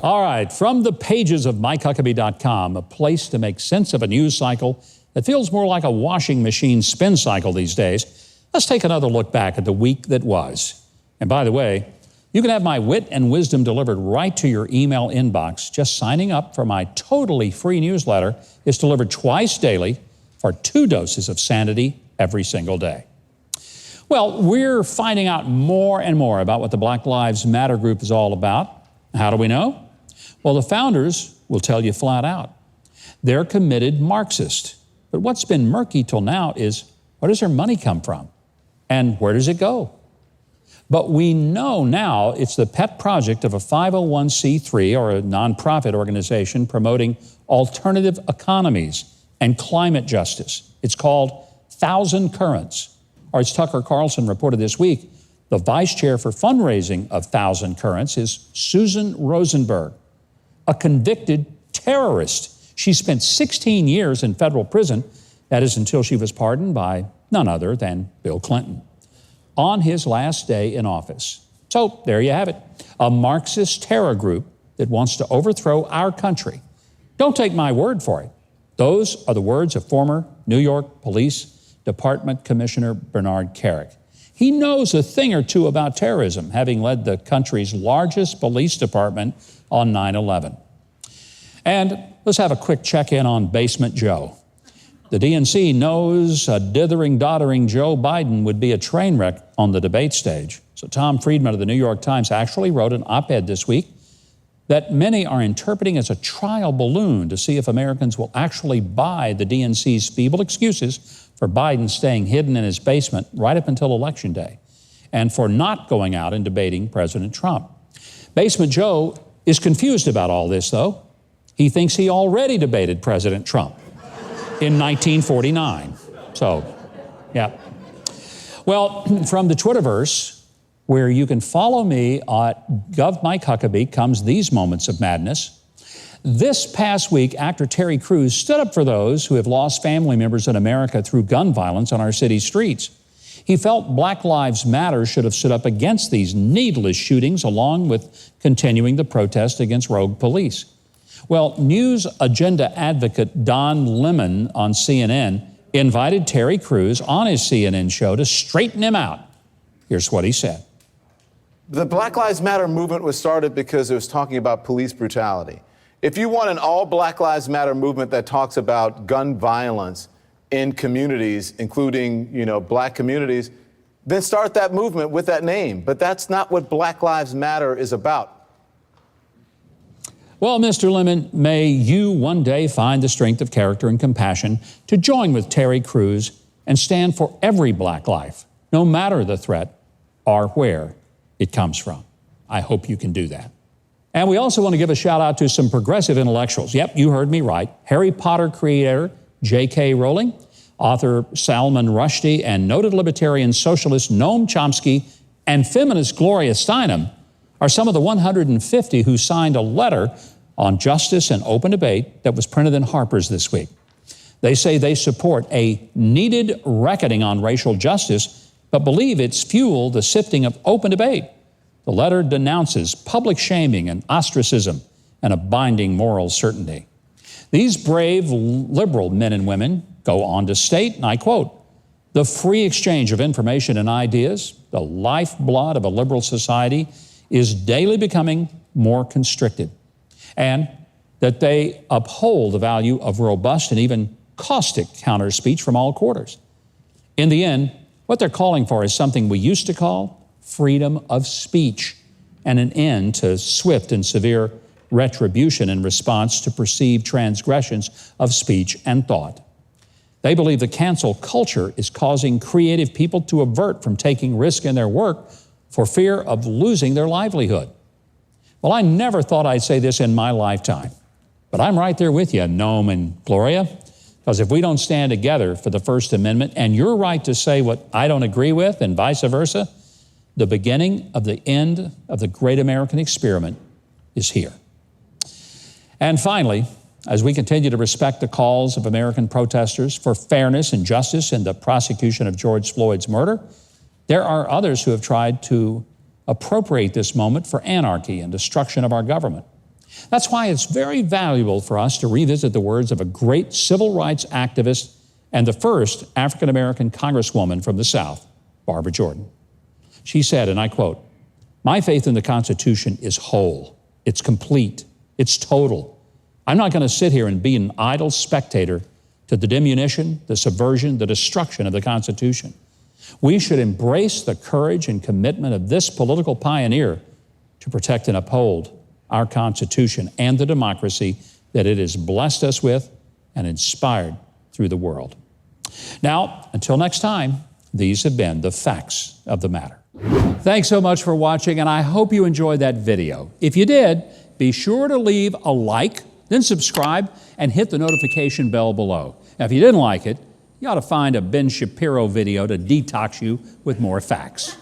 All right, from the pages of MikeHuckabee.com, a place to make sense of a news cycle that feels more like a washing machine spin cycle these days, let's take another look back at the week that was. And by the way, you can have my wit and wisdom delivered right to your email inbox. Just signing up for my totally free newsletter is delivered twice daily for 2 doses of sanity every single day. Well, we're finding out more and more about what the Black Lives Matter group is all about. How do we know? Well, the founders will tell you flat out. They're committed Marxist. But what's been murky till now is, where does their money come from? And where does it go? But we know now it's the pet project of a 501c3 or a nonprofit organization promoting alternative economies and climate justice. It's called 1,000 Currents. Or as Tucker Carlson reported this week, the vice chair for fundraising of 1,000 Currents is Susan Rosenberg, a convicted terrorist. She spent 16 years in federal prison. That is until she was pardoned by none other than Bill Clinton on his last day in office. So there you have it, a Marxist terror group that wants to overthrow our country. Don't take my word for it. Those are the words of former New York Police Department Commissioner Bernard Kerik. He knows a thing or two about terrorism, having led the country's largest police department on 9/11. And let's have a quick check-in on Basement Joe. The DNC knows a dithering, doddering Joe Biden would be a train wreck on the debate stage. So Tom Friedman of the New York Times actually wrote an op-ed this week that many are interpreting as a trial balloon to see if Americans will actually buy the DNC's feeble excuses for Biden staying hidden in his basement right up until Election Day, and for not going out and debating President Trump. Basement Joe is confused about all this, though. He thinks he already debated President Trump in 1949. So, yeah. Well, from the Twitterverse, where you can follow me at GovMikeHuckabee, comes these moments of madness. This past week, actor Terry Crews stood up for those who have lost family members in America through gun violence on our city's streets. He felt Black Lives Matter should have stood up against these needless shootings, along with continuing the protest against rogue police. Well, news agenda advocate Don Lemon on CNN invited Terry Crews on his CNN show to straighten him out. Here's what he said. The Black Lives Matter movement was started because it was talking about police brutality. If you want an all Black Lives Matter movement that talks about gun violence in communities, including, black communities, then start that movement with that name. But that's not what Black Lives Matter is about. Well, Mr. Lemon, may you one day find the strength of character and compassion to join with Terry Crews and stand for every black life, no matter the threat or where it comes from. I hope you can do that. And we also want to give a shout out to some progressive intellectuals. Yep, you heard me right. Harry Potter creator J.K. Rowling, author Salman Rushdie, and noted libertarian socialist Noam Chomsky and feminist Gloria Steinem are some of the 150 who signed a letter on justice and open debate that was printed in Harper's this week. They say they support a needed reckoning on racial justice, but believe it's fueled the sifting of open debate. The letter denounces public shaming and ostracism and a binding moral certainty. These brave liberal men and women go on to state, and I quote, "The free exchange of information and ideas, the lifeblood of a liberal society, is daily becoming more constricted," and that they uphold the value of robust and even caustic counter speech from all quarters. In the end, what they're calling for is something we used to call freedom of speech and an end to swift and severe retribution in response to perceived transgressions of speech and thought. They believe the cancel culture is causing creative people to avert from taking risk in their work for fear of losing their livelihood. Well, I never thought I'd say this in my lifetime, but I'm right there with you, Noam and Gloria, because if we don't stand together for the First Amendment and your right to say what I don't agree with and vice versa, the beginning of the end of the great American experiment is here. And finally, as we continue to respect the calls of American protesters for fairness and justice in the prosecution of George Floyd's murder, there are others who have tried to appropriate this moment for anarchy and destruction of our government. That's why it's very valuable for us to revisit the words of a great civil rights activist and the first African-American congresswoman from the South, Barbara Jordan. She said, and I quote, "My faith in the Constitution is whole, it's complete, it's total. I'm not going to sit here and be an idle spectator to the diminution, the subversion, the destruction of the Constitution. We should embrace the courage and commitment of this political pioneer to protect and uphold our Constitution and the democracy that it has blessed us with and inspired through the world." Now, until next time, these have been the facts of the matter. Thanks so much for watching, and I hope you enjoyed that video. If you did, be sure to leave a like, then subscribe, and hit the notification bell below. Now, if you didn't like it, you ought to find a Ben Shapiro video to detox you with more facts.